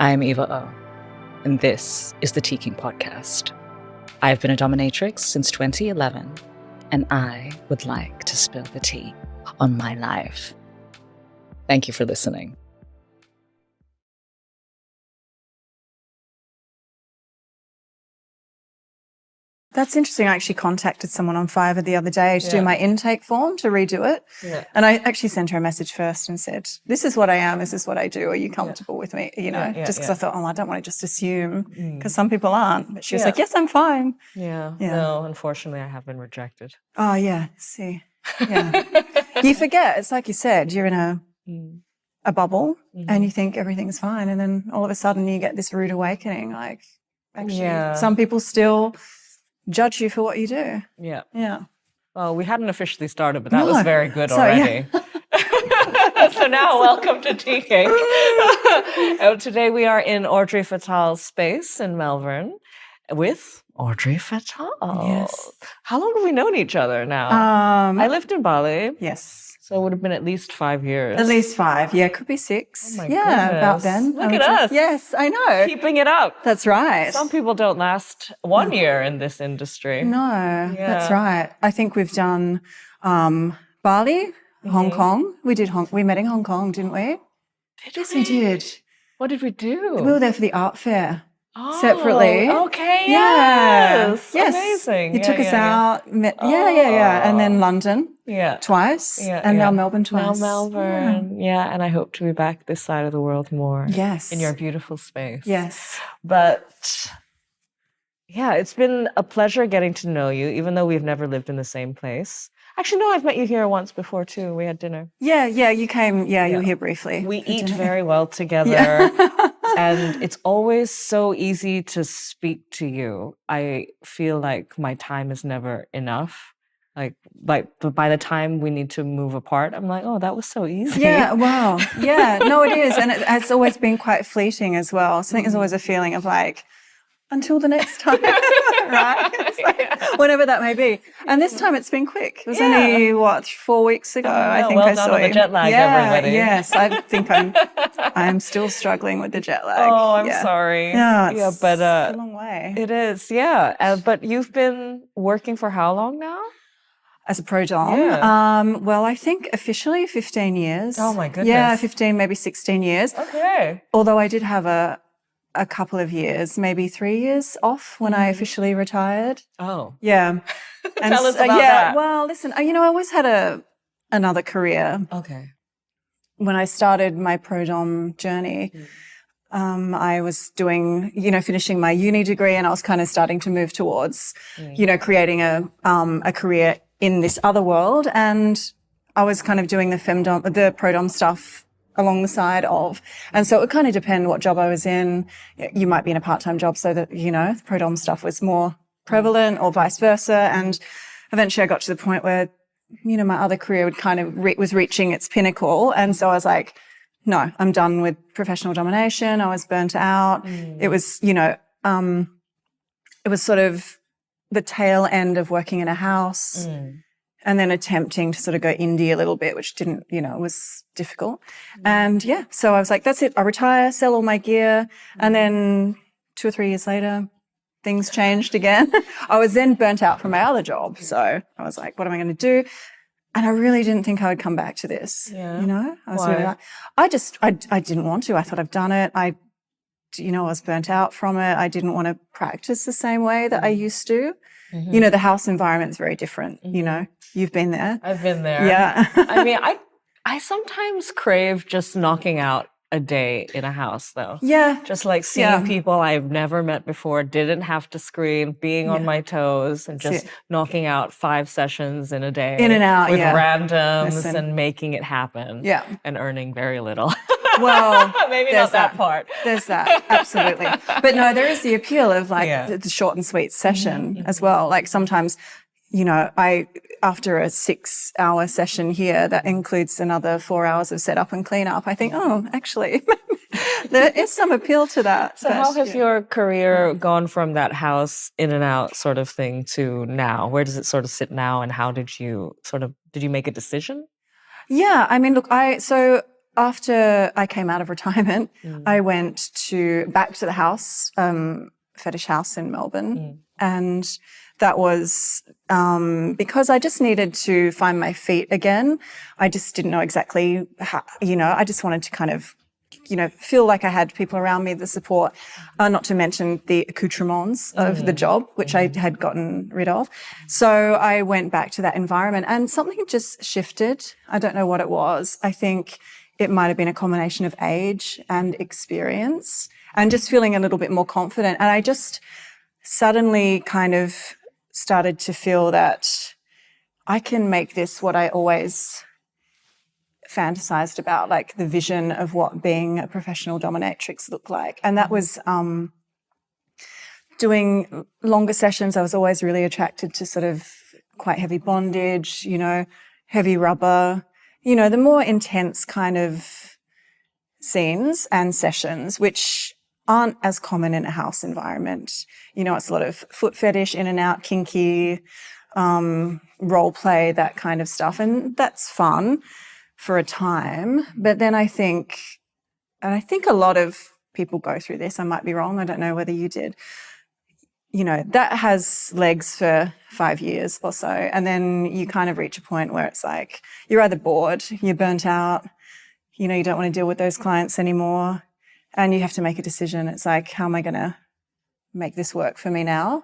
I'm Eva Oh, and this is the Teakink podcast. I've been a dominatrix since 2011, and I would like to spill the tea on my life. Thank you for listening. That's interesting. I actually contacted someone on Fiverr the other day to do my intake form, to redo it. Yeah. And I actually sent her a message first and said, this is what I am, this is what I do. Are you comfortable with me? You know, just because I thought, I don't want to just assume, because some people aren't. But she was like, yes, I'm fine. Yeah. No, unfortunately, I have been rejected. Oh, yeah. See. Yeah. You forget. It's like you said, you're in a bubble and you think everything's fine. And then all of a sudden you get this rude awakening. Like, actually, some people still judge you for what you do. Yeah. Yeah. Well, we hadn't officially started, but that was very good already. Yeah. So now, welcome to Teakink. Today we are in Audrey Fatale's space in Melbourne with Audrey Fatale. Yes. How long have we known each other now? I lived in Bali. Yes. So it would have been at least 5 years. At least 5. Yeah, could be 6. Oh my goodness. About then. Look at us. Yes, I know. Keeping it up. That's right. Some people don't last 1 year in this industry. No, that's right. I think we've done Bali, Hong Kong. We met in Hong Kong, didn't we? Yes, we did. What did we do? We were there for the art fair. Separately. Okay, yes. Yes. Amazing. You took us out. And then London. Twice. And now Melbourne twice. Now Melbourne. Yeah, and I hope to be back this side of the world more. Yes. In your beautiful space. Yes. But yeah, it's been a pleasure getting to know you, even though we've never lived in the same place. Actually, no, I've met you here once before too. We had dinner. Yeah, you came. Yeah, you were here briefly. We eat very well together. And it's always so easy to speak to you. I feel like my time is never enough. But by the time we need to move apart, I'm like, oh, that was so easy. Yeah, wow. Yeah, no, it is. And it's always been quite fleeting as well. So I think there's always a feeling of like, until the next time, right? It's like, whenever that may be. And this time it's been quick. It was only, 4 weeks ago, I think I saw you. The jet lag, everybody. Yes, I think I'm still struggling with the jet lag. Oh, I'm sorry. Yeah, but it's a long way. It is, yeah. But you've been working for how long now? As a pro dom? Well, I think officially 15 years. Oh, my goodness. Yeah, 15, maybe 16 years. Okay. Although I did have a couple of years, maybe 3 years off when I officially retired. Oh. Yeah. And Tell us about that. Well, listen, I always had another career. Okay. When I started my pro dom journey, I was doing, finishing my uni degree, and I was kind of starting to move towards, creating a career in this other world. And I was kind of doing the pro dom stuff along the side of. And so it would kind of depend what job I was in. You might be in a part-time job so that, the pro dom stuff was more prevalent, or vice versa. And eventually I got to the point where, my other career would kind of was reaching its pinnacle. And so I was like, no, I'm done with professional domination. I was burnt out. It was, it was sort of the tail end of working in a house. And then attempting to sort of go indie a little bit, which didn't, was difficult. And so I was like, that's it. I retire, sell all my gear. And then 2 or 3 years later, things changed again. I was then burnt out from my other job. So I was like, what am I going to do? And I really didn't think I would come back to this. I was really like, I didn't want to. I thought I've done it. I was burnt out from it. I didn't want to practice the same way that I used to. The house environment is very different. You've been there. I've been there. Yeah. I mean, I sometimes crave just knocking out a day in a house, though. Yeah. Just like seeing people I've never met before, didn't have to screen, being on my toes, and just knocking out 5 sessions in a day. In and out, with randoms and making it happen. Yeah. And earning very little. Well, maybe not that part. There's that, absolutely. But no, there is the appeal of like the short and sweet session as well. Like sometimes, after a 6-hour session here, that includes another 4 hours of setup and cleanup. I think, actually, there is some appeal to that. So how has your career gone from that house in and out sort of thing to now? Where does it sort of sit now? And how did you make a decision? Yeah, I mean, look, after I came out of retirement, I went back to the house, fetish house in Melbourne. And that was because I just needed to find my feet again. I just didn't know exactly how, I just wanted to kind of, feel like I had people around me, the support, not to mention the accoutrements of the job, which I had gotten rid of. So I went back to that environment and something just shifted. I don't know what it was. I think it might have been a combination of age and experience and just feeling a little bit more confident. And I just suddenly kind of started to feel that I can make this what I always fantasized about, like the vision of what being a professional dominatrix looked like. And that was doing longer sessions. I was always really attracted to sort of quite heavy bondage, heavy rubber, the more intense kind of scenes and sessions, which aren't as common in a house environment. It's a lot of foot fetish, in and out, kinky, role play, that kind of stuff. And that's fun for a time. But then I think a lot of people go through this. I might be wrong. I don't know whether you did. That has legs for 5 years or so. And then you kind of reach a point where it's like you're either bored, you're burnt out, you don't want to deal with those clients anymore. And you have to make a decision. It's like, how am I going to make this work for me now?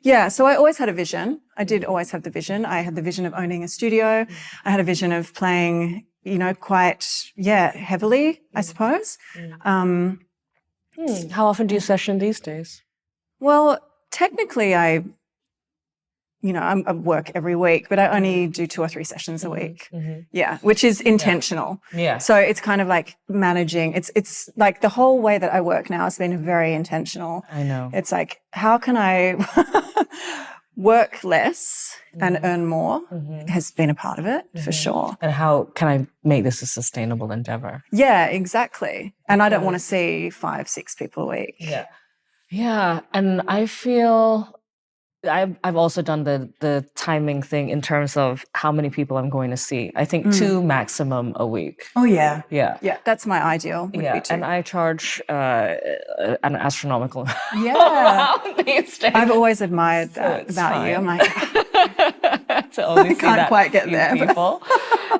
Yeah, so I always had a vision. I did always have the vision. I had the vision of owning a studio. I had a vision of playing, quite, heavily, I suppose. How often do you session these days? Well, technically I work every week, but I only do 2 or 3 sessions a week. Yeah, which is intentional. Yeah. So it's kind of like managing. It's like the whole way that I work now has been very intentional. I know. It's like, how can I work less and earn more has been a part of it for sure. And how can I make this a sustainable endeavor? Yeah, exactly. And I don't want to see 5-6 people a week. Yeah. Yeah. And I feel I've also done the timing thing in terms of how many people I'm going to see. I think 2 maximum a week. Oh, yeah. Yeah. Yeah, that's my ideal. Would be 2. And I charge an astronomical amount these days. I've always admired that about you. I'm like, to only I can't quite get there. People.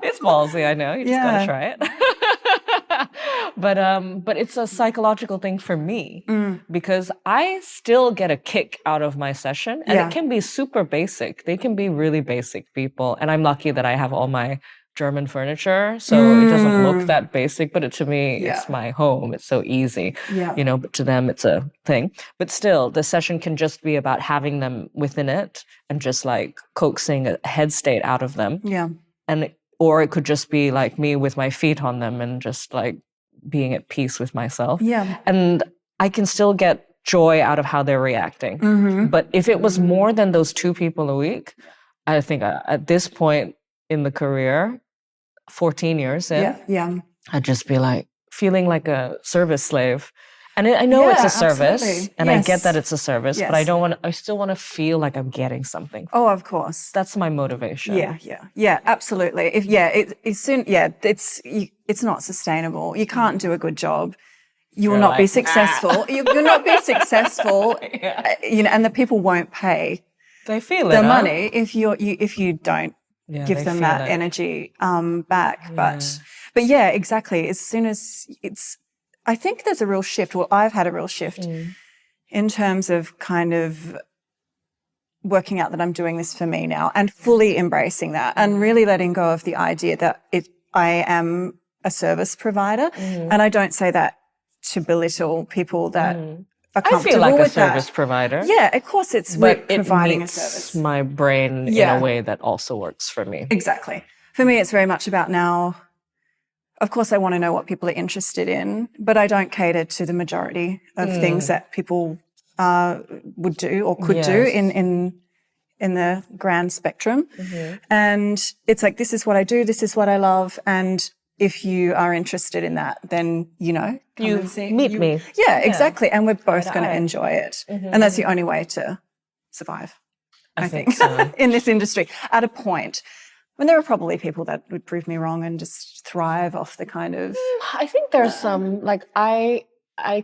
It's ballsy, I know. You just gotta try it. But it's a psychological thing for me because I still get a kick out of my session, and it can be super basic. They can be really basic people, and I'm lucky that I have all my German furniture, so it doesn't look that basic. But to me, it's my home. It's so easy, But to them, it's a thing. But still, the session can just be about having them within it and just like coaxing a head state out of them. Yeah, or it could just be like me with my feet on them and just like being at peace with myself. Yeah. And I can still get joy out of how they're reacting. But if it was more than those 2 people a week, I think at this point in the career, 14 years in, I'd just be like feeling like a service slave. And I know it's a service, absolutely. And I get that it's a service, but I still want to feel like I'm getting something. Oh, of course. That's my motivation. Yeah, absolutely. It's not sustainable. You can't do a good job. You will not be successful. You will not be successful, and the people won't pay they feel the money if you don't give them that energy back. Yeah. But yeah, exactly. As soon as I think there's a real shift. Well, I've had a real shift in terms of kind of working out that I'm doing this for me now and fully embracing that and really letting go of the idea that I am a service provider. And I don't say that to belittle people that are comfortable with that. I feel like a service provider. Yeah, of course but providing it a service. My brain in a way that also works for me. Exactly. For me, it's very much about now. Of course, I want to know what people are interested in, but I don't cater to the majority of things that people would do or could do in the grand spectrum. And it's like, this is what I do, this is what I love, and if you are interested in that, then, come and see. Meet me. Yeah, exactly. And we're both going to enjoy it. And that's the only way to survive, I think, so. in this industry at a point. mean, there are probably people that would prove me wrong and just thrive off the kind of... I think there's some, like, I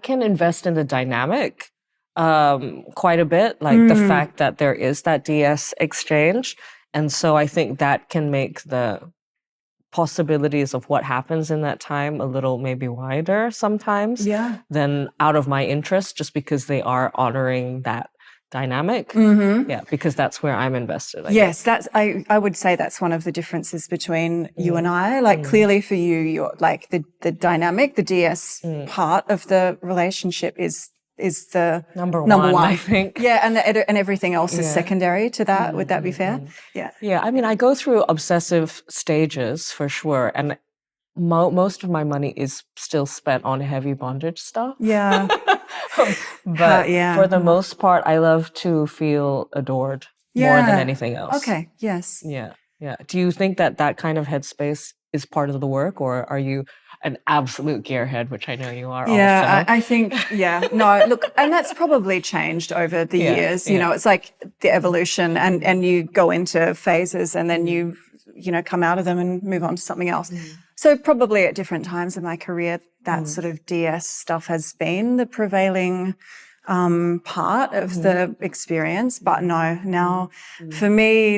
can invest in the dynamic quite a bit, like the fact that there is that DS exchange. And so I think that can make the possibilities of what happens in that time a little maybe wider sometimes than out of my interest, just because they are honoring that dynamic. Yeah, because that's where I'm invested. Yes, that's I would say that's one of the differences between you and I. Like clearly for you, you're like the dynamic, the DS part of the relationship is the number one, I think. Yeah, and everything else is secondary to that. Would that be fair? Yeah. Yeah, I mean, I go through obsessive stages for sure, and most of my money is still spent on heavy bondage stuff. Yeah. But for the most part, I love to feel adored more than anything else. Okay. Yes. Yeah. Yeah. Do you think that that kind of headspace is part of the work, or are you an absolute gearhead, which I know you are also? I think, no, look, and that's probably changed over the years. You know, it's like the evolution and you go into phases and then you come out of them and move on to something else. So probably at different times in my career, that sort of DS stuff has been the prevailing part of the experience. But no, now for me,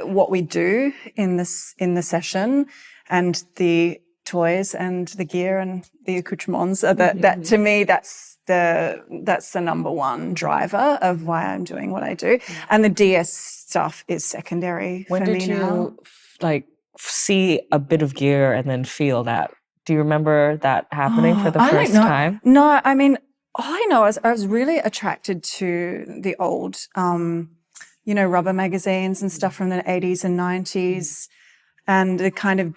what we do in the session and the toys and the gear and the accoutrements are that to me that's the number one driver of why I'm doing what I do. And the DS stuff is secondary for me now. When did you like see a bit of gear and then feel that? Do you remember that happening for the first time? No, I mean, all I know is I was really attracted to the old, rubber magazines and stuff from the 80s and 90s and the kind of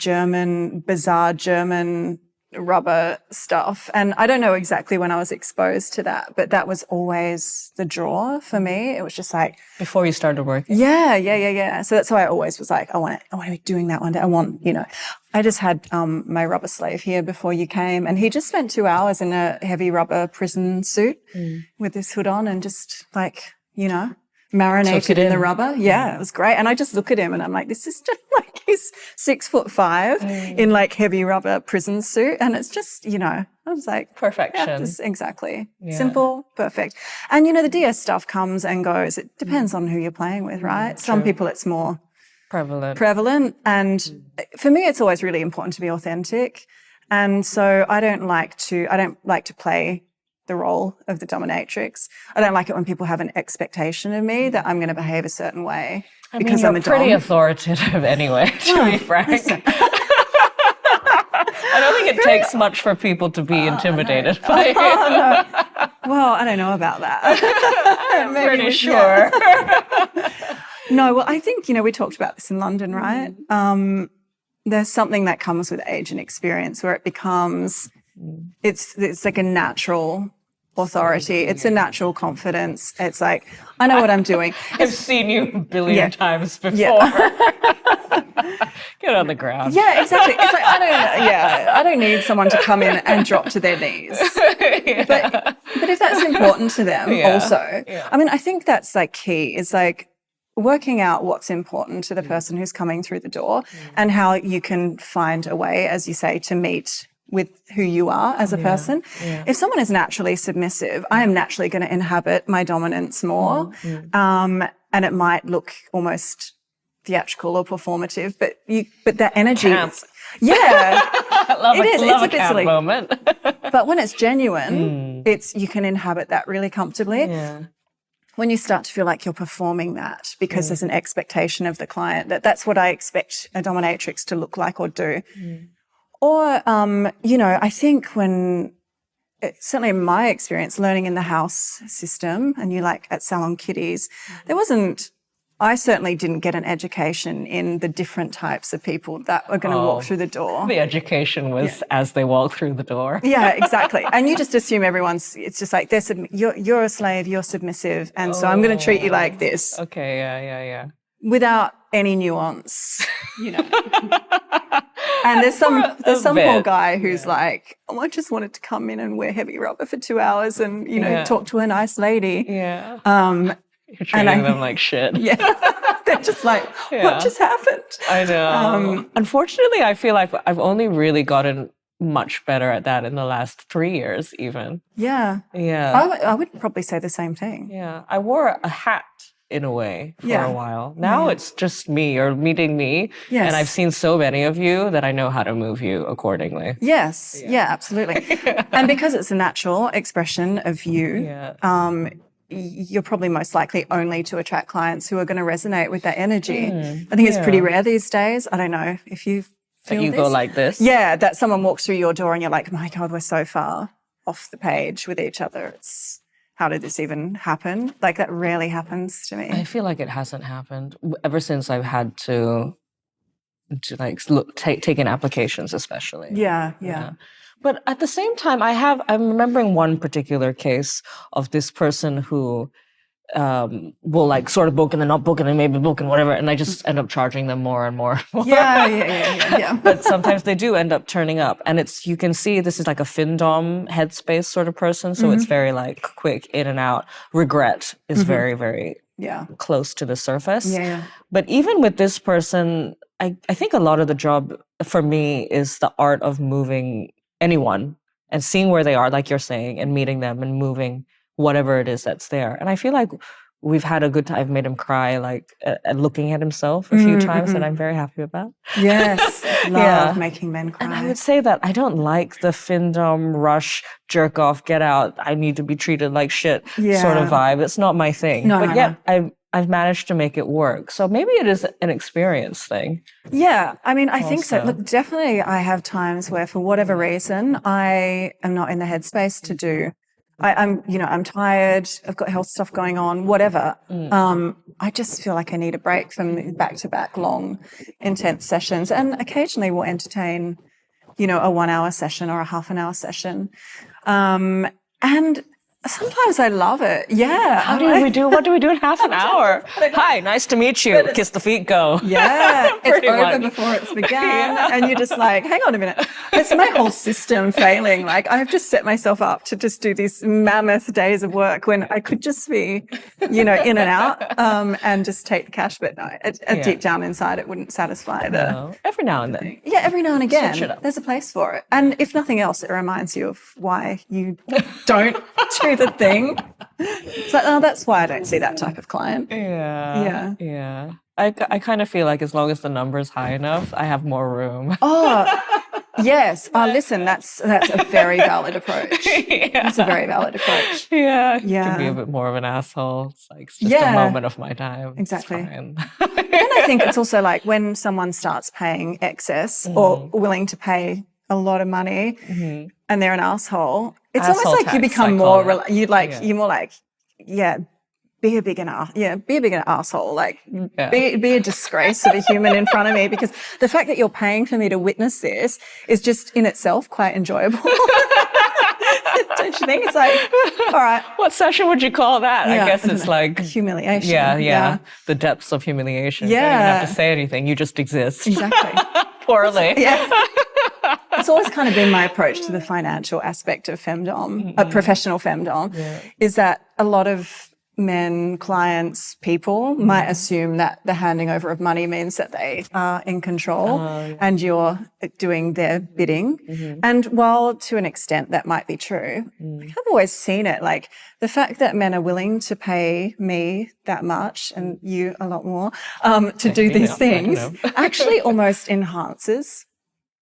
bizarre German rubber stuff. And I don't know exactly when I was exposed to that, but that was always the draw for me. It was just like... Before you started working? Yeah. So that's why I always was like, I want to be doing that one day. I just had my rubber slave here before you came, and he just spent 2 hours in a heavy rubber prison suit with his hood on and just marinated in the rubber. Yeah, it was great. And I just look at him and I'm like, this is just like he's 6'5" in like heavy rubber prison suit. And it's just, I was like, perfection. Yeah, exactly. Yeah. Simple, perfect. And the DS stuff comes and goes. It depends on who you're playing with, right? Some people it's more prevalent. And for me, it's always really important to be authentic. And so I don't like to play the role of the dominatrix. I don't like it when people have an expectation of me that I'm going to behave a certain way because I'm a dom. You're pretty authoritative anyway, to be frank. I don't think it takes much for people to be intimidated by you. No. Well, I don't know about that. I'm pretty sure. No, well, I think, we talked about this in London, right? There's something that comes with age and experience where it becomes, it's like a natural authority. It's a natural confidence. It's like, I know what I'm doing. I've seen you a billion times before. Yeah. Get on the ground. Yeah, exactly. It's like, I don't need someone to come in and drop to their knees. But if that's important to them also, I mean, I think that's like key. It's like working out what's important to the person who's coming through the door and how you can find a way, as you say, to meet with who you are as a person. Yeah. If someone is naturally submissive, I am naturally going to inhabit my dominance more. And it might look almost theatrical or performative, but that energy is, it's a bit silly moment. But when it's genuine, you can inhabit that really comfortably. Yeah. When you start to feel like you're performing that because there's an expectation of the client that's what I expect a dominatrix to look like or do. Or, I think certainly in my experience, learning in the house system and at Salon Kitties, I certainly didn't get an education in the different types of people that are going to walk through the door. The education was as they walk through the door. Yeah, exactly. And you just assume it's just like, you're a slave, you're submissive, and so I'm going to treat you like this. Okay, yeah. Without any nuance, And there's some poor guy who's like, I just wanted to come in and wear heavy rubber for 2 hours and, talk to a nice lady. Yeah. You're treating them like shit. Yeah. They're just like, what just happened? I know. Unfortunately, I feel like I've only really gotten much better at that in the last 3 years even. Yeah. Yeah. I would probably say the same thing. Yeah. I wore a hat in a way for a while. Now it's just me. You're meeting me. Yes. And I've seen so many of you that I know how to move you accordingly. Yes. Yeah, absolutely. And because it's a natural expression of you, you're probably most likely only to attract clients who are going to resonate with that energy. I think it's pretty rare these days. I don't know if you feel you this. go like this. Yeah, that someone walks through your door and you're like, my God, we're so far off the page with each other. It's how did this even happen? Like that rarely happens to me. I feel like it hasn't happened ever since I've had to like take in applications, especially. Yeah. But at the same time, I'm remembering one particular case of this person who will like sort of book and then not book and then maybe book and whatever, and I just end up charging them more and more and more. Yeah. But sometimes they do end up turning up, and you can see this is like a Femdom headspace sort of person, so it's very like quick in and out. Regret is very, very close to the surface. Yeah. But even with this person, I think a lot of the job for me is the art of moving anyone and seeing where they are, like you're saying, and meeting them and moving whatever it is that's there. And I feel like we've had a good time. I've made him cry, like at looking at himself a few times, and I'm very happy about. Yes, love making men cry. And I would say that I don't like the Femdom rush, jerk off, get out, I need to be treated like shit sort of vibe. It's not my thing. But yet I've managed to make it work. So maybe it is an experience thing. Yeah, I mean, I think so. Look, definitely I have times where for whatever reason, I am not in the headspace to do. I'm tired, I've got health stuff going on, whatever. I just feel like I need a break from back-to-back long, intense sessions. And occasionally we'll entertain, a 1 hour session or a half an hour session. And sometimes I love it. Yeah. What do we do in half an hour? Hi, nice to meet you. Kiss the feet, go. Yeah. It's over before it's begun. And you're just like, hang on a minute. It's my whole system failing. Like I've just set myself up to just do these mammoth days of work when I could just be, in and out and just take the cash. But no, deep down inside, it wouldn't satisfy every now and then. Yeah, every now and again. Switch it up. There's a place for it. And if nothing else, it reminds you of why you don't do the thing. It's like, oh, that's why I don't see that type of client. Yeah. I kind of feel like as long as the number's high enough, I have more room. Oh, yes. Listen, that's a very valid approach. That's a very valid approach. Yeah. Can be a bit more of an asshole. It's like it's just a moment of my time. Exactly. It's fine. And I think it's also like when someone starts paying excess or willing to pay a lot of money and they're an asshole, it's almost like you become more, you're more like, be a big asshole. Like, be a disgrace to the human in front of me, because the fact that you're paying for me to witness this is just in itself quite enjoyable. Don't you think? It's like, all right. What session would you call that? I guess it's like humiliation. Yeah. The depths of humiliation. You don't even have to say anything. You just exist. Exactly. Poorly. Yeah. It's always kind of been my approach to the financial aspect of Femdom, professional Femdom, is that a lot of men, clients, people might assume that the handing over of money means that they are in control and you're doing their bidding. And while to an extent that might be true, I've always seen it like the fact that men are willing to pay me that much and you a lot more to do these things actually almost enhances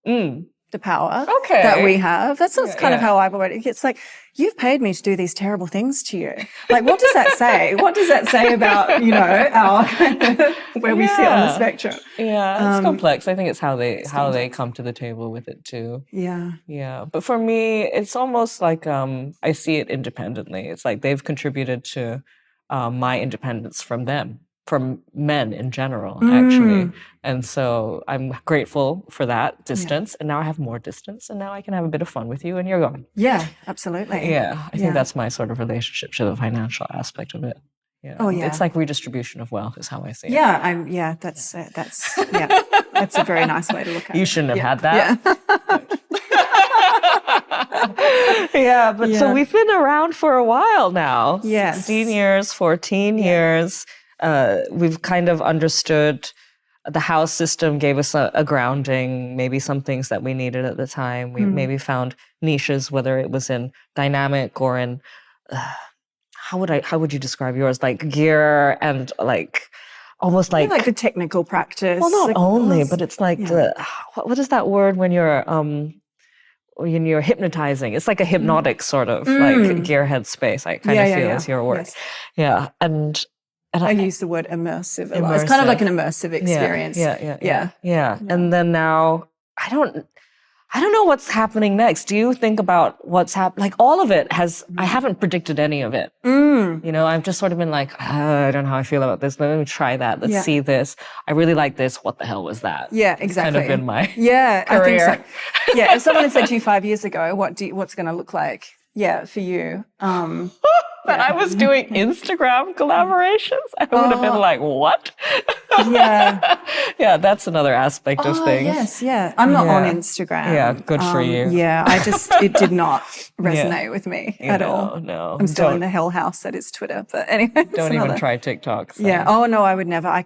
the power that we have. That's kind of how I've already. It's like, you've paid me to do these terrible things to you. Like, what does that say? What does that say about, our kind of where we sit on the spectrum? Yeah, it's complex. I think it's how they come to the table with it too. Yeah. But for me, it's almost like I see it independently. It's like they've contributed to my independence from them. From men in general, actually. And so I'm grateful for that distance. And now I have more distance, and now I can have a bit of fun with you and you're gone. Yeah, absolutely. Yeah, I think that's my sort of relationship to the financial aspect of it. Yeah. Oh, yeah. It's like redistribution of wealth is how I see it. Yeah, that's a very nice way to look at it. You shouldn't have had that. Yeah, but so we've been around for a while now. Yes. 16 years, 14 years. We've kind of understood the house system, gave us a grounding, maybe some things that we needed at the time. We maybe found niches, whether it was in dynamic or in, how would you describe yours? Like gear and like, almost like the technical practice. Well, not only, but it's like what is that word when you're hypnotizing? It's like a hypnotic sort of like gearhead space. I kind of feel is your word. Yes. Yeah, and I use the word immersive a lot. It's kind of like an immersive experience. Yeah. And then now I don't know what's happening next. Do you think about what's happening? Like all of it I haven't predicted any of it. You know, I've just sort of been like, I don't know how I feel about this. Let me try that. Let's see this. I really like this. What the hell was that? Yeah, exactly. It's kind of been my career. I think so. Yeah, if someone had said to you 5 years ago, what's going to look like? Yeah, for you. That I was doing Instagram collaborations. I would have been like, what? Yeah, that's another aspect of things. Yes, yeah. I'm not on Instagram. Yeah, good for you. Yeah, it did not resonate with me at all. No. I'm still in the hell house that is Twitter. But anyway. Don't even try TikTok. So. Yeah. Oh, no, I would never. I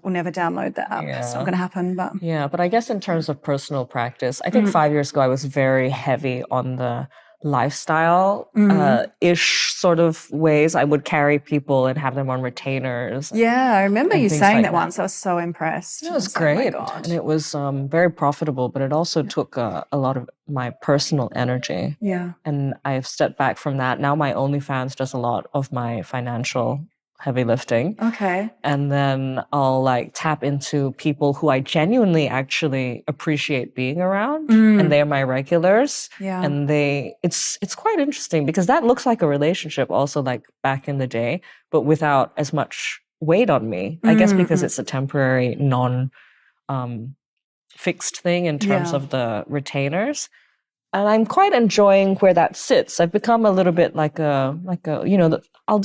will never download the app. It's not going to happen. But yeah, but I guess in terms of personal practice, I think 5 years ago I was very heavy on the lifestyle-ish sort of ways. I would carry people and have them on retainers. Yeah, I remember you saying that once. I was so impressed. It was great. Oh my God. And it was very profitable, but it also took a lot of my personal energy. Yeah. And I've stepped back from that. Now my OnlyFans does a lot of my financial heavy lifting. Okay. And then I'll like tap into people who I genuinely actually appreciate being around, and they're my regulars. Yeah. And it's quite interesting because that looks like a relationship also like back in the day, but without as much weight on me. I guess because it's a temporary fixed thing in terms of the retainers. And I'm quite enjoying where that sits. I've become a little bit like a I'll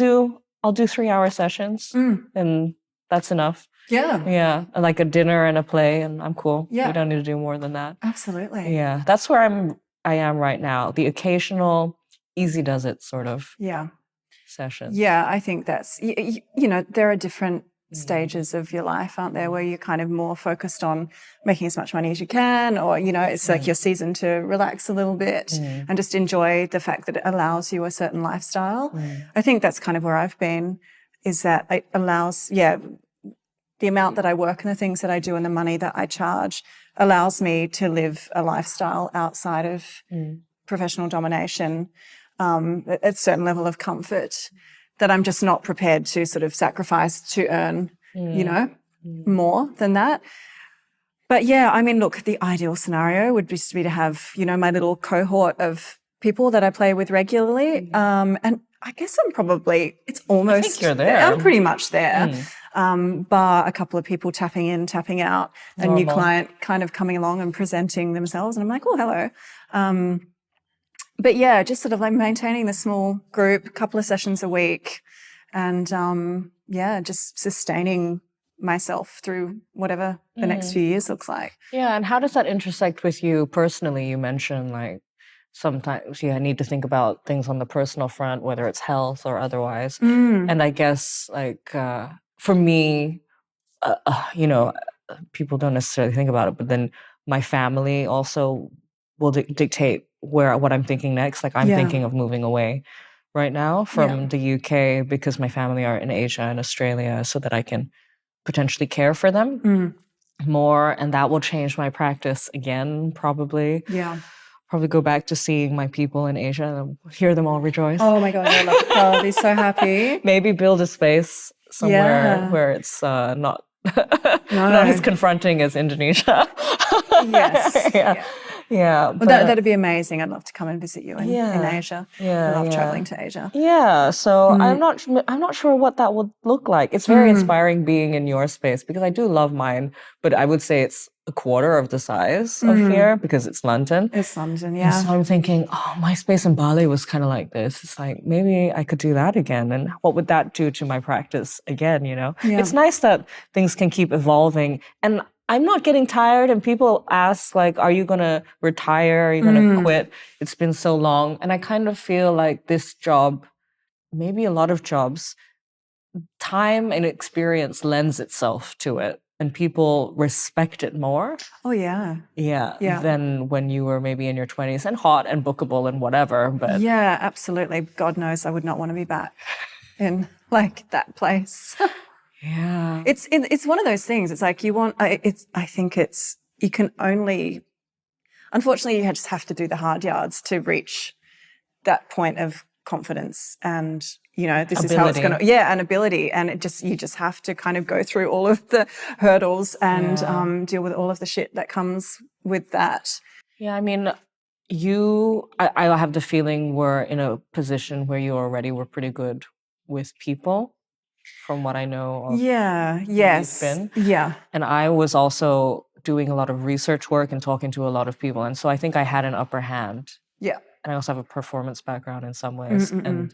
do 3-hour sessions and that's enough. Yeah. Yeah. Like a dinner and a play and I'm cool. Yeah. We don't need to do more than that. Absolutely. Yeah. That's where I am right now. The occasional easy does it sort of session. Yeah. I think that's, there are different stages of your life, aren't there, where you're kind of more focused on making as much money as you can, or, it's like your season to relax a little bit and just enjoy the fact that it allows you a certain lifestyle. I think that's kind of where I've been, is that it allows, the amount that I work and the things that I do and the money that I charge allows me to live a lifestyle outside of professional domination, a certain level of comfort that I'm just not prepared to sort of sacrifice to earn, more than that. But yeah, I mean, look, the ideal scenario would just be to have, my little cohort of people that I play with regularly. And I guess it's almost, I think you're there. I'm pretty much there. Bar a couple of people tapping in, tapping out, a new client kind of coming along and presenting themselves. And I'm like, oh, hello. But yeah, just sort of like maintaining the small group, a couple of sessions a week, and just sustaining myself through whatever the next few years looks like. Yeah, and how does that intersect with you personally? You mentioned like sometimes I need to think about things on the personal front, whether it's health or otherwise. And I guess like for me, people don't necessarily think about it, but then my family also will dictate what I'm thinking next. Like I'm thinking of moving away right now from the UK because my family are in Asia and Australia so that I can potentially care for them more. And that will change my practice again, probably. Yeah. Probably go back to seeing my people in Asia and hear them all rejoice. Oh my God, I love it. I'll be so happy. Maybe build a space somewhere where it's not as confronting as Indonesia. Yes. Yeah. Well, that'd be amazing. I'd love to come and visit you in Asia. Yeah. I love traveling to Asia. Yeah. So I'm not sure what that would look like. It's very inspiring being in your space because I do love mine, but I would say it's a quarter of the size of here because it's London. It's London, yeah. And so I'm thinking, my space in Bali was kind of like this. It's like, maybe I could do that again. And what would that do to my practice again, Yeah. It's nice that things can keep evolving. And I'm not getting tired. And people ask, like, are you going to retire? Are you going to quit? It's been so long. And I kind of feel like this job, maybe a lot of jobs, time and experience lends itself to it. And people respect it more. Oh, yeah. Yeah. Than when you were maybe in your 20s and hot and bookable and whatever. But yeah, absolutely. God knows I would not want to be back in like that place. Yeah. It's one of those things. It's like you can only, unfortunately, you just have to do the hard yards to reach that point of confidence and, you know, this ability. Is how it's going to, and ability. And you just have to kind of go through all of the hurdles and deal with all of the shit that comes with that. Yeah, I mean, I have the feeling we're in a position where you already were pretty good with people, from what I know of yes. Been. Yeah. And I was also doing a lot of research work and talking to a lot of people. And so I think I had an upper hand. Yeah. And I also have a performance background in some ways. And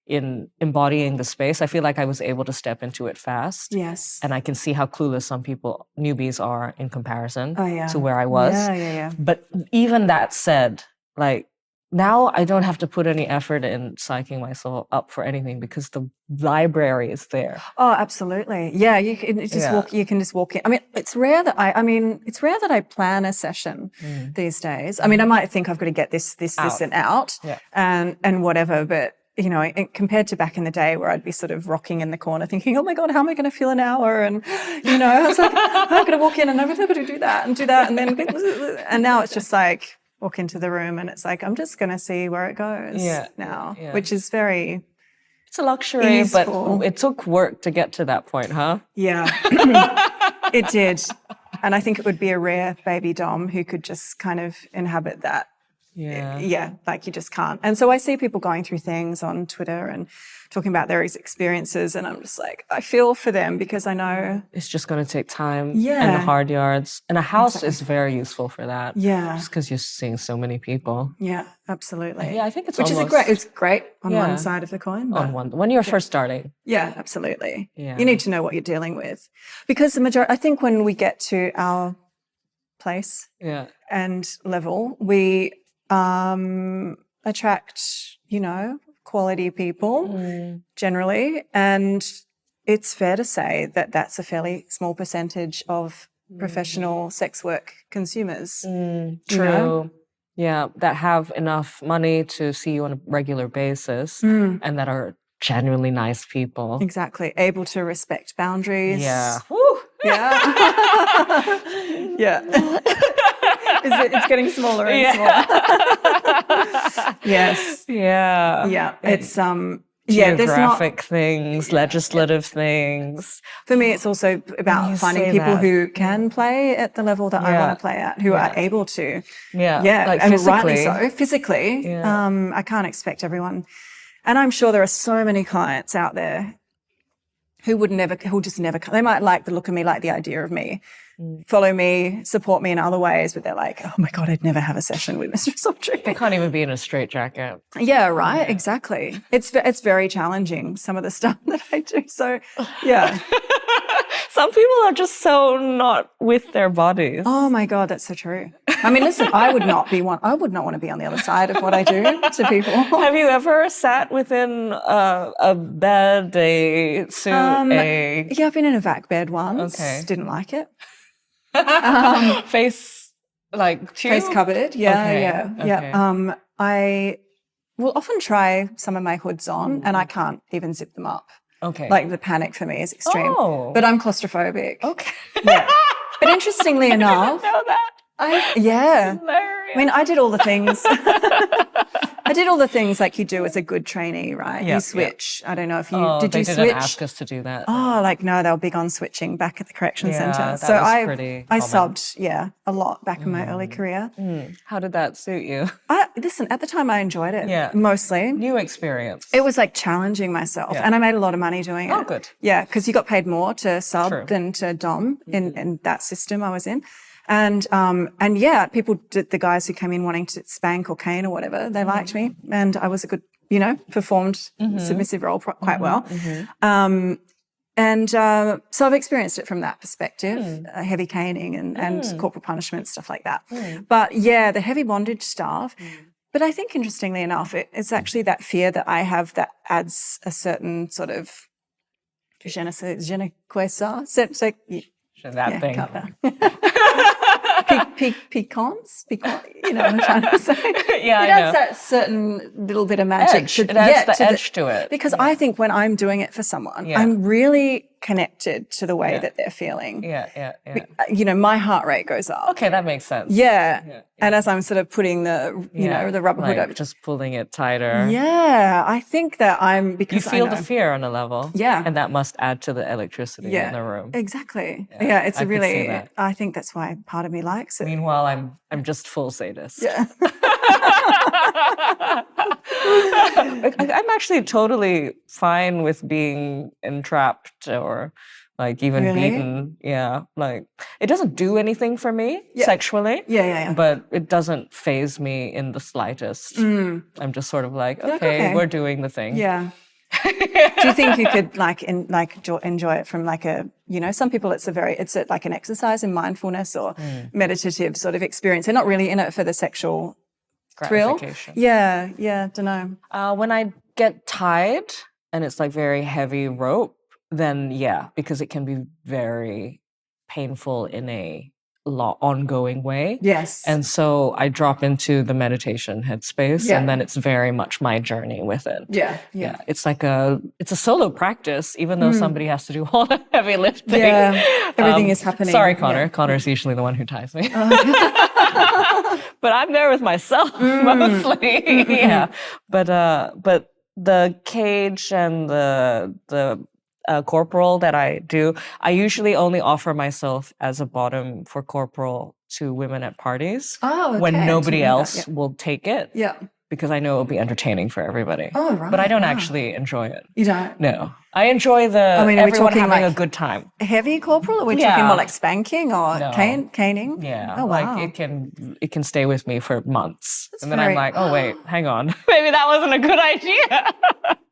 in embodying the space, I feel like I was able to step into it fast. Yes. And I can see how clueless some newbies are in comparison to where I was. Yeah. But even that said, like, now I don't have to put any effort in psyching myself up for anything because the library is there. Oh, absolutely. Yeah, you can just walk in. I mean, it's rare that I plan a session these days. I mean, I might think I've got to get this and out and whatever, but you know, compared to back in the day where I'd be sort of rocking in the corner thinking, oh my God, how am I going to feel an hour? And, you know, I was like, I'm going to walk in and I'm going to do that. And then, and now it's just like, walk into the room and it's like, I'm just going to see where it goes now, which is very... It's a luxury, easeful. But it took work to get to that point, huh? Yeah, it did. And I think it would be a rare baby dom who could just kind of inhabit that. Yeah, like you just can't. And so I see people going through things on Twitter and talking about their experiences and I'm just like, I feel for them because I know... It's just going to take time and the hard yards. And a house is very useful for that. Yeah. Just because you're seeing so many people. Yeah, absolutely. Yeah, I think it's it's great on one side of the coin. But when you're first starting. Yeah, absolutely. Yeah. You need to know what you're dealing with. Because the majority, I think when we get to our place and level, we attract, you know, quality people generally. And it's fair to say that that's a fairly small percentage of professional sex work consumers. True. You know? Yeah, that have enough money to see you on a regular basis and that are genuinely nice people. Exactly. Able to respect boundaries. Yeah. Woo. Yeah. Yeah. It's getting smaller and smaller. Yes. Yeah. Yeah. It's geographic things, legislative things. For me, it's also about finding people who can play at the level that I want to play at, who are able to. Yeah. Like and physically. rightly so. Physically. I can't expect everyone. And I'm sure there are so many clients out there who'll just never come. They might like the look of me, like the idea of me, follow me, support me in other ways, but they're like, oh my God, I'd never have a session with Mistress Audrey. They can't even be in a straitjacket. Yeah, right. Yeah. Exactly. It's very challenging, some of the stuff that I do. So, yeah. Some people are just so not with their bodies. Oh my God, that's so true. I mean, listen, I would not want to be on the other side of what I do to people. Have you ever sat within a bed, a suit, Yeah, I've been in a vac bed once. Okay. Didn't like it. Face tube? Face covered. Yeah. I will often try some of my hoods on and I can't even zip them up. Okay. Like the panic for me is extreme. Oh. But I'm claustrophobic. Okay. Yeah. But interestingly enough. I didn't know that. Hilarious. I mean, I did all the things. I did all the things like you do as a good trainee, right? Yep, you switch. Yep. I don't know if you did. You switch? They didn't ask us to do that. Oh, no, they were big on switching back at the correction centre. So I subbed, a lot back in my early career. How did that suit you? Listen, at the time I enjoyed it. Yeah, mostly new experience. It was like challenging myself, and I made a lot of money doing it. Oh, good. Yeah, because you got paid more to sub than to dom in that system I was in. And people, the guys who came in wanting to spank or cane or whatever, they liked me. And I was a good, performed submissive role quite well. And so I've experienced it from that perspective, heavy caning and corporal punishment, stuff like that. But yeah, the heavy bondage stuff. But I think interestingly enough, it's actually that fear that I have that adds a certain sort of je ne sais ça. That thing. Pecans? You know what I'm trying to say? Yeah, it adds that certain little bit of magic. It adds the edge to it. Because I think when I'm doing it for someone, I'm really connected to the way that they're feeling. Yeah. You know, my heart rate goes up. Okay, that makes sense. Yeah. And as I'm sort of putting the, you know, the rubber hood over. Just pulling it tighter. Yeah, I think that because you feel the fear on a level. Yeah. And that must add to the electricity in the room. Exactly. Yeah, it's I think that's why part of me likes it. Meanwhile, I'm just full sadist. Yeah. I'm actually totally fine with being entrapped or like even beaten. Yeah. Like it doesn't do anything for me sexually. Yeah. But it doesn't faze me in the slightest. I'm just sort of like, okay, we're doing the thing. Yeah. Do you think you could enjoy it from like a, you know, some people it's like an exercise in mindfulness or meditative sort of experience. They're not really in it for the sexual thrill. Yeah, don't know. When I get tied and it's like very heavy rope, then because it can be very painful in a ongoing way. Yes. And so I drop into the meditation headspace and then it's very much my journey with it. Yeah. It's like it's a solo practice, even though somebody has to do all the heavy lifting. Yeah. Everything is happening. Sorry, Connor. Yeah. Connor's usually the one who ties me. But I'm there with myself mostly. Yeah. But the cage and the corporal that I do, I usually only offer myself as a bottom for corporal to women at parties when nobody else will take it. Yeah. Because I know it'll be entertaining for everybody. Oh, right. But I don't actually enjoy it. You don't? No. I enjoy everyone having a good time. Heavy corporal? Or are we talking more like spanking or caning? Yeah. Oh, wow. Like it can stay with me for months. And then I'm like, oh, wait, hang on. Maybe that wasn't a good idea.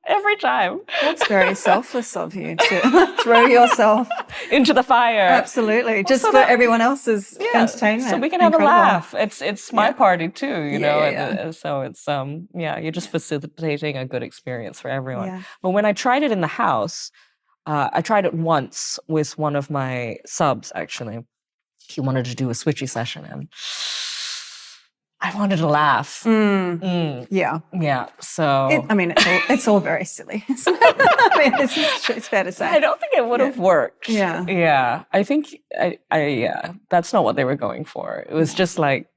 Every time. That's very selfless of you to throw yourself into the fire. Absolutely. Just for everyone else's entertainment. So we can have a laugh. It's my party too, you know. And so it's you're just facilitating a good experience for everyone. Yeah. But when I tried it in the house, I tried it once with one of my subs actually. He wanted to do a switchy session and I wanted to laugh. Yeah. Yeah. So it's all very silly. I mean, it's fair to say. I don't think it would have worked. Yeah. Yeah. I think that's not what they were going for. It was just like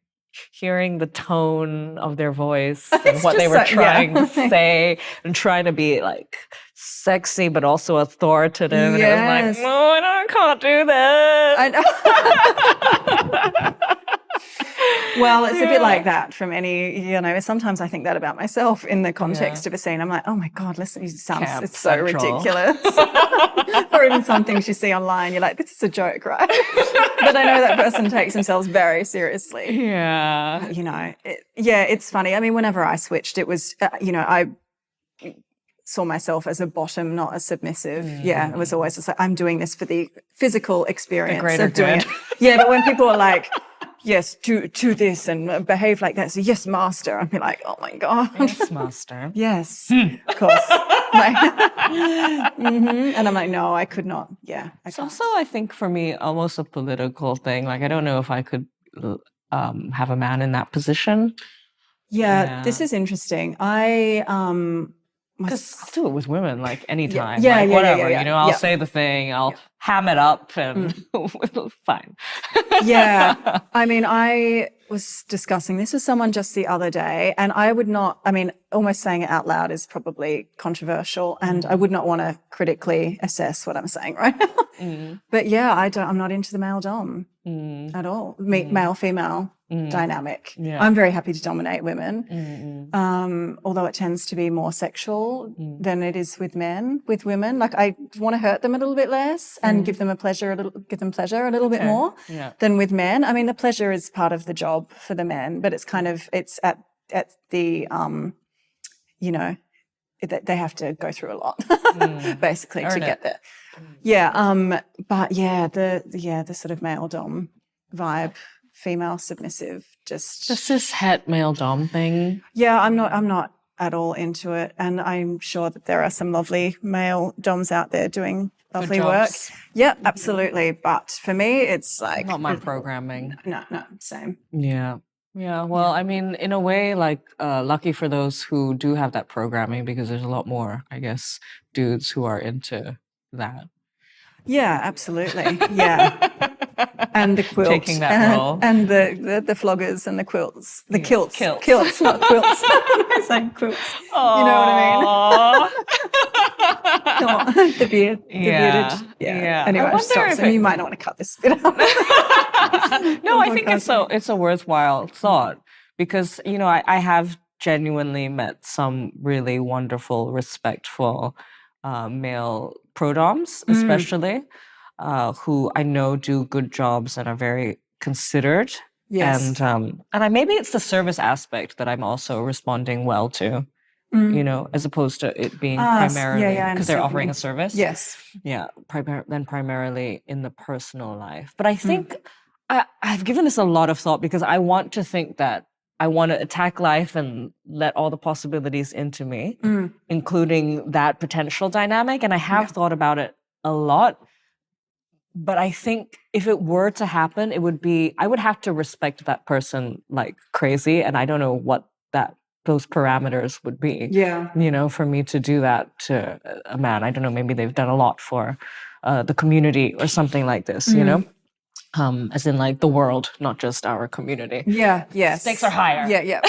hearing the tone of their voice and what they were trying to say and trying to be like sexy but also authoritative. And it was like, no, I can't do that. I know. Well, it's a bit like that from sometimes I think that about myself in the context of a scene. I'm like, oh my God, listen, it's so ridiculous. Or even some things you see online, you're like, this is a joke, right? But I know that person takes themselves very seriously. Yeah. It's funny. I mean, whenever I switched, it was, I saw myself as a bottom, not a submissive. It was always just like, I'm doing this for the physical experience of doing it. Yeah, but when people are like, yes, do this and behave like that. So yes, master. I'd be like, oh my God. Yes, master. Yes, of course. And I'm like, no, I could not. Yeah. It's also, I think for me, almost a political thing. Like, I don't know if I could have a man in that position. Yeah. This is interesting. Because I'll do it with women, like anytime. Whatever, I'll say the thing, I'll ham it up and fine. Yeah. I mean, I was discussing this with someone just the other day and I would not, almost saying it out loud is probably controversial and I would not want to critically assess what I'm saying right now. But I'm not into the male dom at all. Male, female dynamic. Yeah. I'm very happy to dominate women. Although it tends to be more sexual than it is with men. With women, like I want to hurt them a little bit less and give them pleasure a little bit more than with men. I mean, the pleasure is part of the job for the men, but it's at the they have to go through a lot, basically, Earn to it. get there. Yeah. But yeah, the sort of male dom vibe, female submissive, just The cis-het male dom thing. yeah. I'm not at all into it, and I'm sure that there are some lovely male doms out there doing lovely work. jobs. Yeah, absolutely. But for me, it's like Not my programming. No, same. Yeah. Yeah. Well, I mean, in a way, like, lucky for those who do have that programming, because there's a lot more, I guess, dudes who are into that. Yeah, absolutely. Yeah. And the quilt. Taking that role. And the floggers and the quilts. The kilts. kilts. Kilts, not quilts. I say quilts. You know what I mean? Come on. The beard. The Yeah. bearded. Yeah. Anyway, I wonder stop. if So you might not want to cut this bit out. No, I think it's a worthwhile thought, because, you know, I have genuinely met some really wonderful, respectful male prodoms, especially, who I know do good jobs and are very considered. Yes. And maybe it's the service aspect that I'm also responding well to, you know, as opposed to it being primarily because they're offering a service. Yes. Yeah, primarily in the personal life. But I think I've given this a lot of thought, because I want to think that I want to attack life and let all the possibilities into me, including that potential dynamic. And I have thought about it a lot. But I think if it were to happen, I would have to respect that person like crazy. And I don't know what those parameters would be. Yeah. You know, for me to do that to a man. I don't know, maybe they've done a lot for the community or something like this, you know? As in like the world, not just our community. Yeah, yes. Stakes are higher. Yeah. Yeah.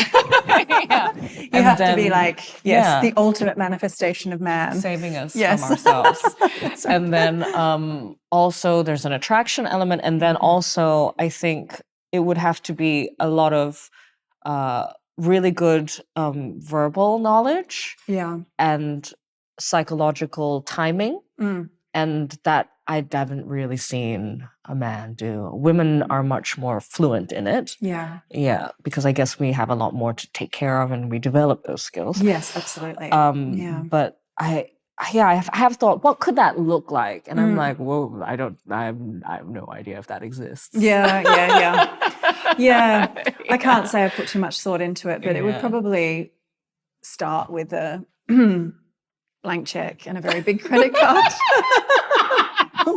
You have to be like, the ultimate manifestation of man. Saving us Yes. from ourselves. And then also there's an attraction element. And then also I think it would have to be a lot of really good verbal knowledge. Yeah. And psychological timing. And that I haven't really seen a man do. Women are much more fluent in it. Yeah. Yeah, because I guess we have a lot more to take care of and we develop those skills. Yes, absolutely. But I have thought, what could that look like? And I'm like, whoa, I have no idea if that exists. Yeah. I can't say I put too much thought into it, but it would probably start with a blank check and a very big credit card.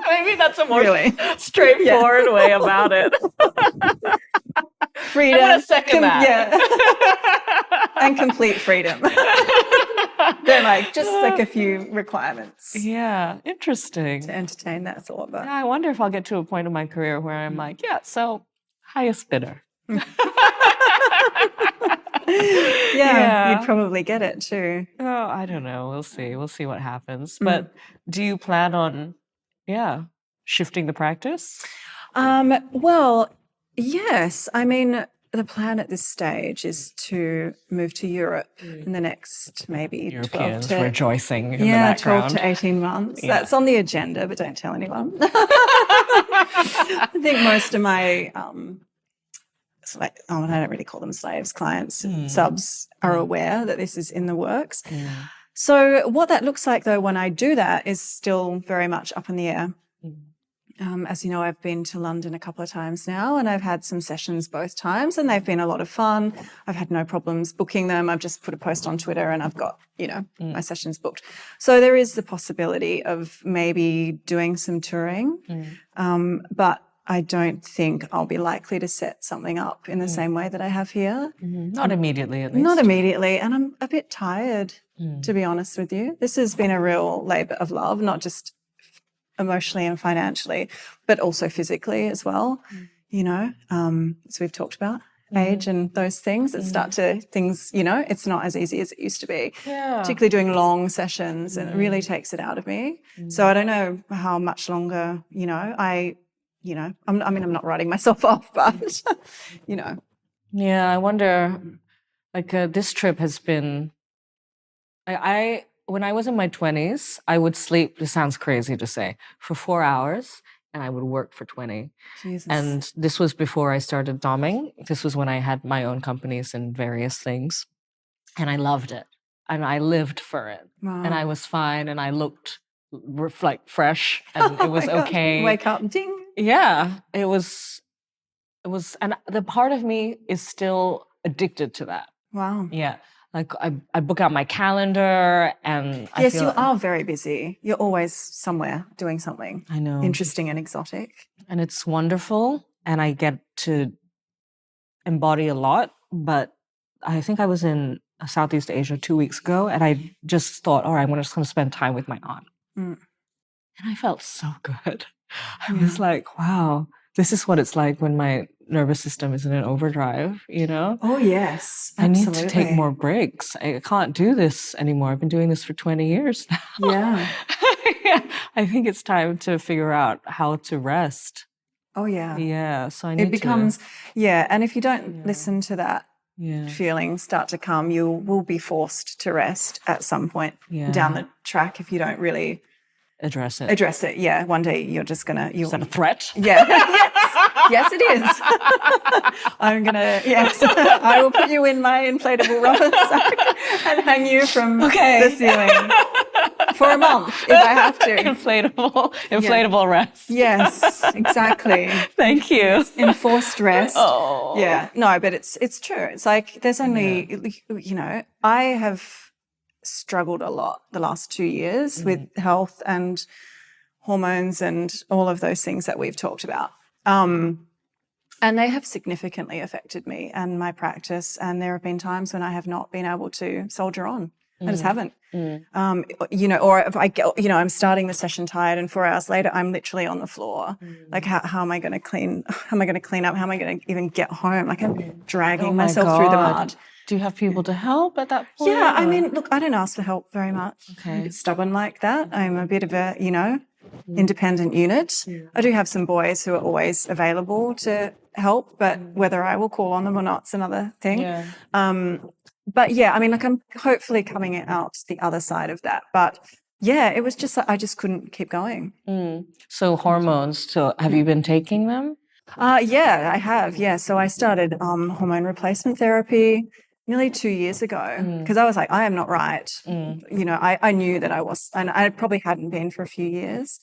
Maybe that's a more straightforward way about it. Freedom. I want to second that. Yeah. And complete freedom. They're like just like a few requirements. Yeah, interesting. To entertain that thought. But Yeah, I wonder if I'll get to a point in my career where I'm like, so highest bidder. yeah, you'd probably get it too. Oh, I don't know. We'll see. We'll see what happens. But do you plan on, shifting the practice? Well, yes. I mean, the plan at this stage is to move to Europe in the next maybe Europeans 12 to, rejoicing in the background. 12 to 18 months. Yeah. That's on the agenda, but don't tell anyone. I think most of my I don't really call them slaves, clients, subs are aware that this is in the works. So what that looks like, though, when I do that is still very much up in the air. As you know, I've been to London a couple of times now, and I've had some sessions both times, and they've been a lot of fun. I've had no problems booking them. I've just put a post on Twitter and I've got, my sessions booked. So there is the possibility of maybe doing some touring, but I don't think I'll be likely to set something up in the same way that I have here. Not immediately, at least. Not immediately, and I'm a bit tired, to be honest with you. This has been a real labour of love, not just emotionally and financially, but also physically as well, as we've talked about, age and those things. It's it's not as easy as it used to be, particularly doing long sessions, and it really takes it out of me. So I don't know how much longer, I'm not writing myself off, but, Yeah, I wonder, this trip has been, when I was in my 20s, I would sleep, this sounds crazy to say, for 4 hours, and I would work for 20. Jesus. And this was before I started domming. This was when I had my own companies and various things. And I loved it. and I lived for it. Wow. And I was fine, and I looked like fresh, and it was okay. Wake up, ding. Yeah, it was, and the part of me is still addicted to that. Wow. Yeah. Like I book out my calendar, and I Yes, feel you are very busy. You're always somewhere doing something I know, interesting and exotic. and it's wonderful, and I get to embody a lot. But I think I was in Southeast Asia 2 weeks ago, and I just thought, all right, I'm just going to spend time with my aunt. Mm. And I felt so good. I was like, wow, this is what it's like when my nervous system is in an overdrive, you know? Oh, yes. I Absolutely. need to take more breaks. I can't do this anymore. I've been doing this for 20 years now. Yeah. I think it's time to figure out how to rest. Oh, yeah. Yeah. So I need It becomes, and if you don't listen to that to feeling start to come, you will be forced to rest at some point down the track if you don't really address it. Yeah. One day you're just going to... Is that a threat? Yeah. Yes, it is. I'm going to, I will put you in my inflatable rubber sack and hang you from the ceiling for a month if I have to. Inflatable rest. Yes, exactly. Thank you. Enforced rest. Oh. Yeah. No, but it's true. It's like there's only, I have struggled a lot the last 2 years with health and hormones and all of those things that we've talked about. And they have significantly affected me and my practice. And there have been times when I have not been able to soldier on. I just haven't. Or if I get, I'm starting the session tired, and 4 hours later, I'm literally on the floor. Like, how am I going to clean? How am I going to clean up? How am I going to even get home? Like, I'm dragging myself through the mud. Do you have people to help at that point? Yeah, I mean, look, I don't ask for help very much. Okay. I'm a bit stubborn like that. I'm a bit of a, independent unit. I do have some boys who are always available to help, but whether I will call on them or not is another thing. Yeah. But yeah, I mean, like I'm hopefully coming out the other side of that. But yeah, it was just, I just couldn't keep going. So hormones, so have you been taking them? Yeah, I have. Yeah. So I started hormone replacement therapy nearly 2 years ago because I was like, I am not right. I knew that I was, and I probably hadn't been for a few years.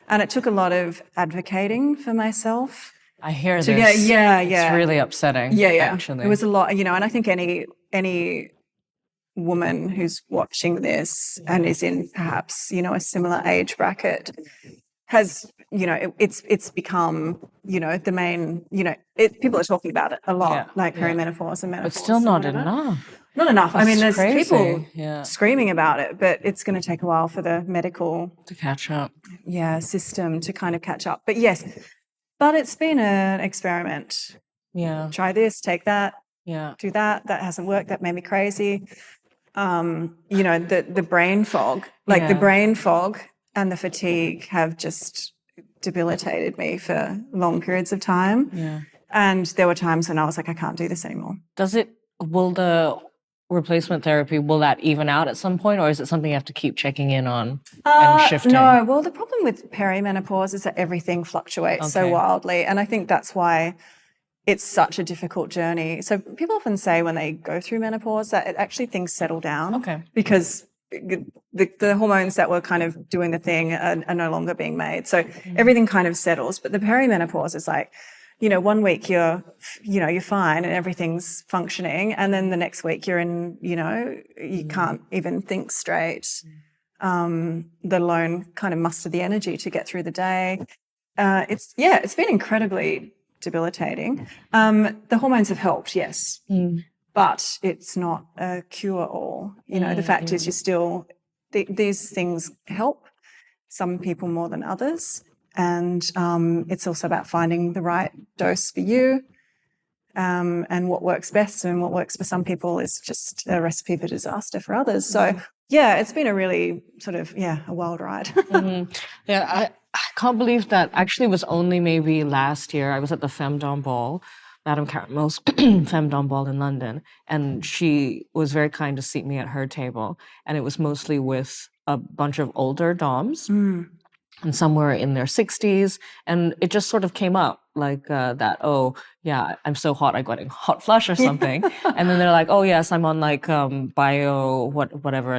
And it took a lot of advocating for myself. I hear this. Yeah. It's really upsetting. Yeah. Actually, it was a lot. And I think any woman who's watching this and is in perhaps a similar age bracket has it's become the main people are talking about it a lot, like perimenopause and menopause. But still not enough. Not enough. I mean, there's crazy. people screaming about it, but it's going to take a while for the medical to catch up. System to kind of catch up. But yes, but it's been an experiment. Yeah. Try this, take that. Yeah. Do that. That hasn't worked. That made me crazy. The brain fog, the brain fog and the fatigue have just debilitated me for long periods of time. Yeah. And there were times when I was like, I can't do this anymore. Will the replacement therapy, will that even out at some point, or is it something you have to keep checking in on and shifting? No, well, the problem with perimenopause is that everything fluctuates so wildly. And I think that's why it's such a difficult journey. So people often say when they go through menopause that actually things settle down. Okay. Because the hormones that were kind of doing the thing are no longer being made. So everything kind of settles. But the perimenopause is like, 1 week you're fine and everything's functioning. And then the next week you're in, you can't even think straight, let alone kind of muster the energy to get through the day. It's been incredibly debilitating. The hormones have helped, yes. But it's not a cure-all. The fact is these things help some people more than others. And it's also about finding the right dose for you and what works best. And what works for some people is just a recipe for disaster for others. So, it's been a really sort of, a wild ride. Yeah, I can't believe that. Actually, it was only maybe last year. I was at the Femdom ball, Madame Caramel's Femdom ball in London, and she was very kind to seat me at her table. And it was mostly with a bunch of older doms. and some were in their 60s, and it just sort of came up like that, oh yeah, I'm so hot, I got a hot flush or something. And then they're like, oh yes, I'm on like whatever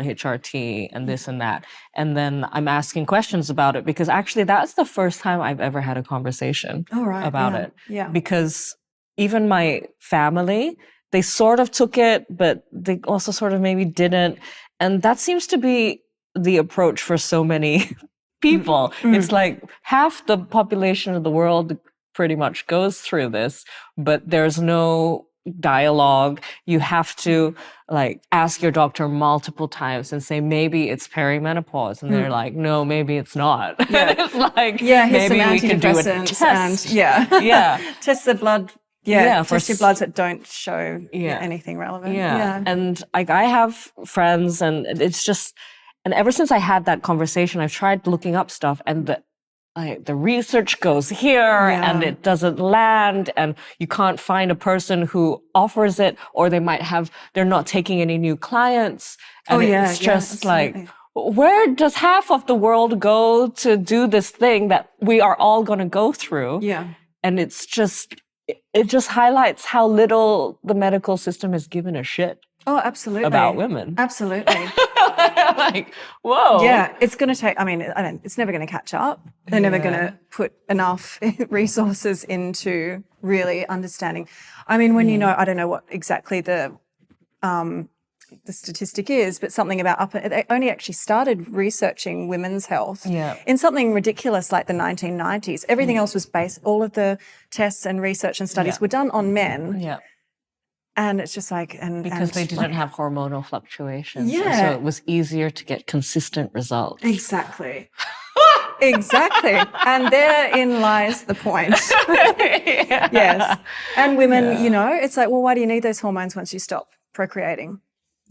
HRT and this and that. And then I'm asking questions about it, because actually that's the first time I've ever had a conversation about it. Yeah. Because even my family, they sort of took it, but they also sort of maybe didn't. And that seems to be the approach for so many people. It's like half the population of the world pretty much goes through this, but there's no dialogue. You have to like ask your doctor multiple times and say, maybe it's perimenopause. And they're like, no, maybe it's not. And it's like, maybe we can do a test. And, test the blood. Test your bloods that don't show anything relevant. And like I have friends, and it's just, and ever since I had that conversation, I've tried looking up stuff, and the research goes here and it doesn't land, and you can't find a person who offers it, or they're not taking any new clients. And it's just like, where does half of the world go to do this thing that we are all going to go through? And it's just, it just highlights how little the medical system has given a shit. Oh, absolutely. About women. Absolutely. Like, whoa. Yeah, it's going to take, it's never going to catch up. They're never going to put enough resources into really understanding. I mean, when I don't know what exactly the statistic is, but something about they only actually started researching women's health in something ridiculous like the 1990s. Everything else was based, all of the tests and research and studies were done on men. And it's just like... Because they didn't have hormonal fluctuations. So it was easier to get consistent results. Exactly. Exactly. And therein lies the point. Yes. And women, it's like, well, why do you need those hormones once you stop procreating?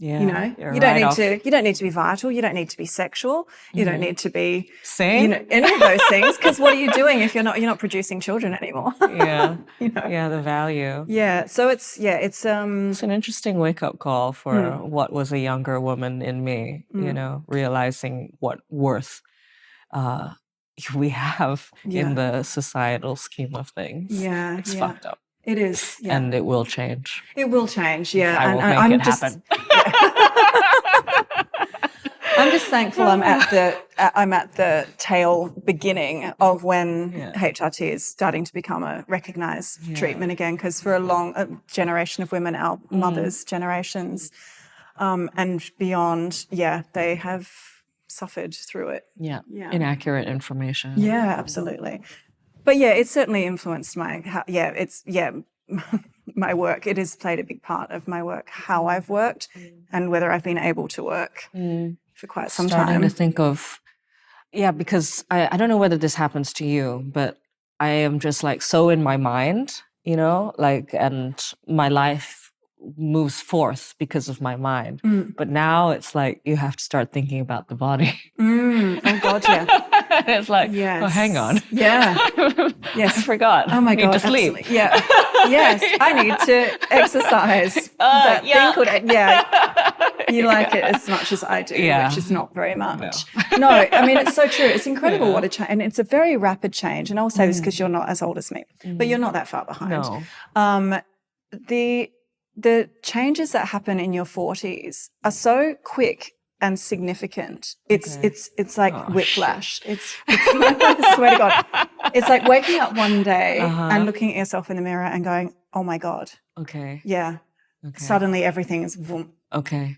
You don't need to be vital. You don't need to be sexual. You don't need to be any of those things. Because what are you doing if you're not producing children anymore? The value. So it's an interesting wake up call for what was a younger woman in me. Realizing what worth we have in the societal scheme of things. It's fucked up. It is, and it will change. It will change, I will make it happen. I'm just thankful I'm at the tail beginning of when HRT is starting to become a recognised treatment again, because for a generation of women, our mothers' generations and beyond, they have suffered through it. Inaccurate information. Yeah, absolutely. But it's certainly influenced my my work. It has played a big part of my work, how I've worked and whether I've been able to work for quite some time. Starting to think of, because I don't know whether this happens to you, but I am just like so in my mind, and my life moves forth because of my mind. But now it's like you have to start thinking about the body. Oh God, It's like, oh, hang on. Yes. I forgot. Oh my God. I need to sleep. Absolutely. Yes, I need to exercise. You like it as much as I do, which is not very much. No, I mean, it's so true. It's incredible what a change, and it's a very rapid change. And I'll say this because you're not as old as me, but you're not that far behind. No. The changes that happen in your 40s are so quick and significant. It's like whiplash. It's I swear to God. It's like waking up one day and looking at yourself in the mirror and going, oh my God. Okay. Yeah. Okay. Suddenly everything is boom. Okay.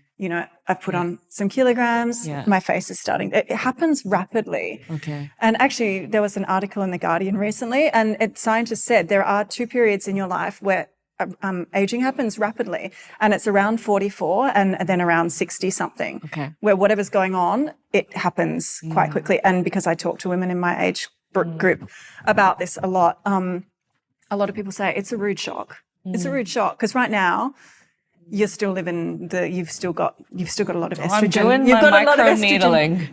I've put on some kilograms. My face is starting. It happens rapidly. Okay. And actually there was an article in The Guardian recently, and scientists said there are 2 periods in your life where aging happens rapidly, and it's around 44 and then around 60 something, where whatever's going on, it happens quite quickly. And because I talk to women in my age group about this a lot of people say it's a rude shock. It's a rude shock because right now you're still living you've still got a lot of estrogen. I'm doing You've my got a lot of micro-needling.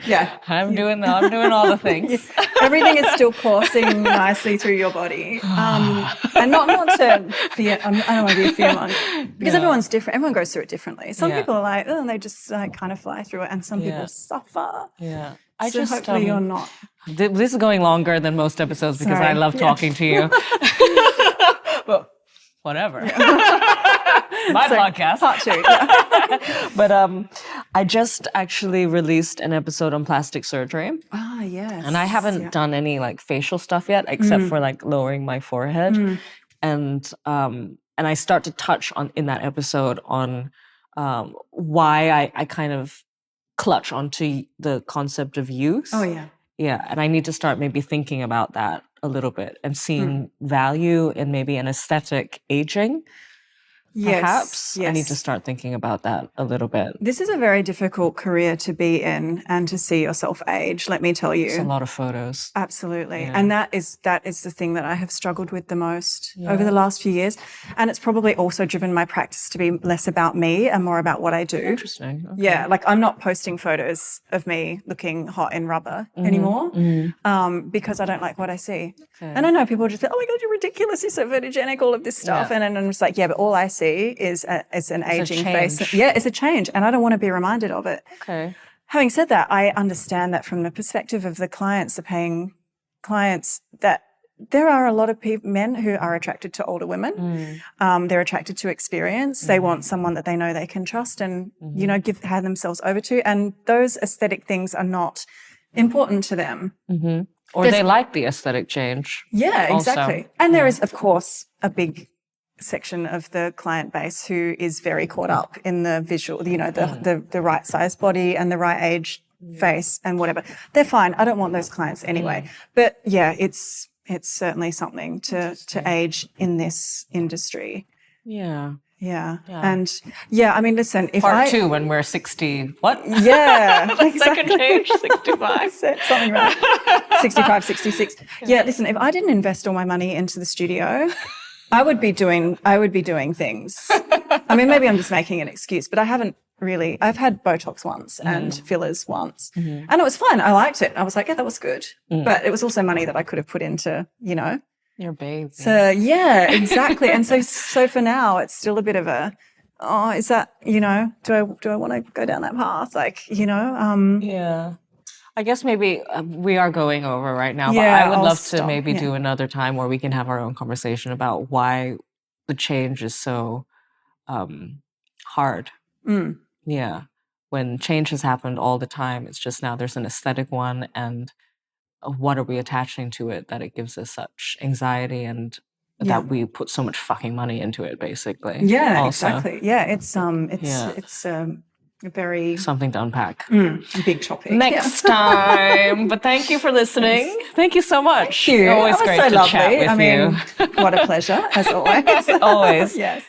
I'm doing all the things. Everything is still coursing nicely through your body. And not to fear, I don't want to be a fearmonger, because everyone's different. Everyone goes through it differently. Some people are like, and they just kind of fly through it, and some people suffer. So hopefully you're not. This is going longer than most episodes because Sorry. I love talking to you. But whatever. My podcast. Part 2. Yeah. But I just actually released an episode on plastic surgery. Ah, yes. And I haven't done any like facial stuff yet, except for like lowering my forehead. And I start to touch on in that episode on why I kind of clutch onto the concept of youth. Oh, yeah. Yeah, and I need to start maybe thinking about that a little bit and seeing value in maybe an aesthetic aging. Perhaps I need to start thinking about that a little bit. This is a very difficult career to be in and to see yourself age, let me tell you. It's a lot of photos. Absolutely. Yeah. And that is the thing that I have struggled with the most over the last few years. And it's probably also driven my practice to be less about me and more about what I do. Interesting. Okay. Yeah, like I'm not posting photos of me looking hot in rubber anymore because I don't like what I see. Okay. And I know people just say, oh my God, you're ridiculous, you're so photogenic, all of this stuff. Yeah. And then I'm just like, yeah, but all I see is an aging face. Yeah, it's a change, and I don't want to be reminded of it. Okay. Having said that, I understand that from the perspective of the clients, the paying clients, that there are a lot of men who are attracted to older women. They're attracted to experience. They want someone that they know they can trust and hand themselves over to. And those aesthetic things are not important to them. Or they like the aesthetic change. Yeah, also. exactly. And there is, of course, a big section of the client base who is very caught up in the visual, the right size body and the right age face and whatever. They're fine. I don't want those clients anyway. But yeah, it's certainly something to age in this industry. Yeah. Yeah. And yeah, I mean, listen, if Part 2 when we're 60, what? Yeah. Exactly. Second change, 65. Something right. 65, 66. Yeah, listen, if I didn't invest all my money into the studio, I would be doing things. I mean, maybe I'm just making an excuse, but I haven't really. I've had Botox once and fillers once, and it was fun. I liked it. I was like, yeah, that was good. But it was also money that I could have put into, your baby. So yeah, exactly. And so for now, it's still a bit of a, is that, do I want to go down that path? Like, Yeah. I guess maybe we are going over right now, but I would love to maybe do another time where we can have our own conversation about why the change is so hard. Yeah. When change has happened all the time, it's just now there's an aesthetic one, and what are we attaching to it that it gives us such anxiety and that we put so much fucking money into it, basically. Yeah, also. Exactly. Yeah, it's a very something to unpack. Big topic. Next time. But thank you for listening. Yes. Thank you so much. Thank you. Always great to chat with you. What a pleasure, as always. Always. Yes.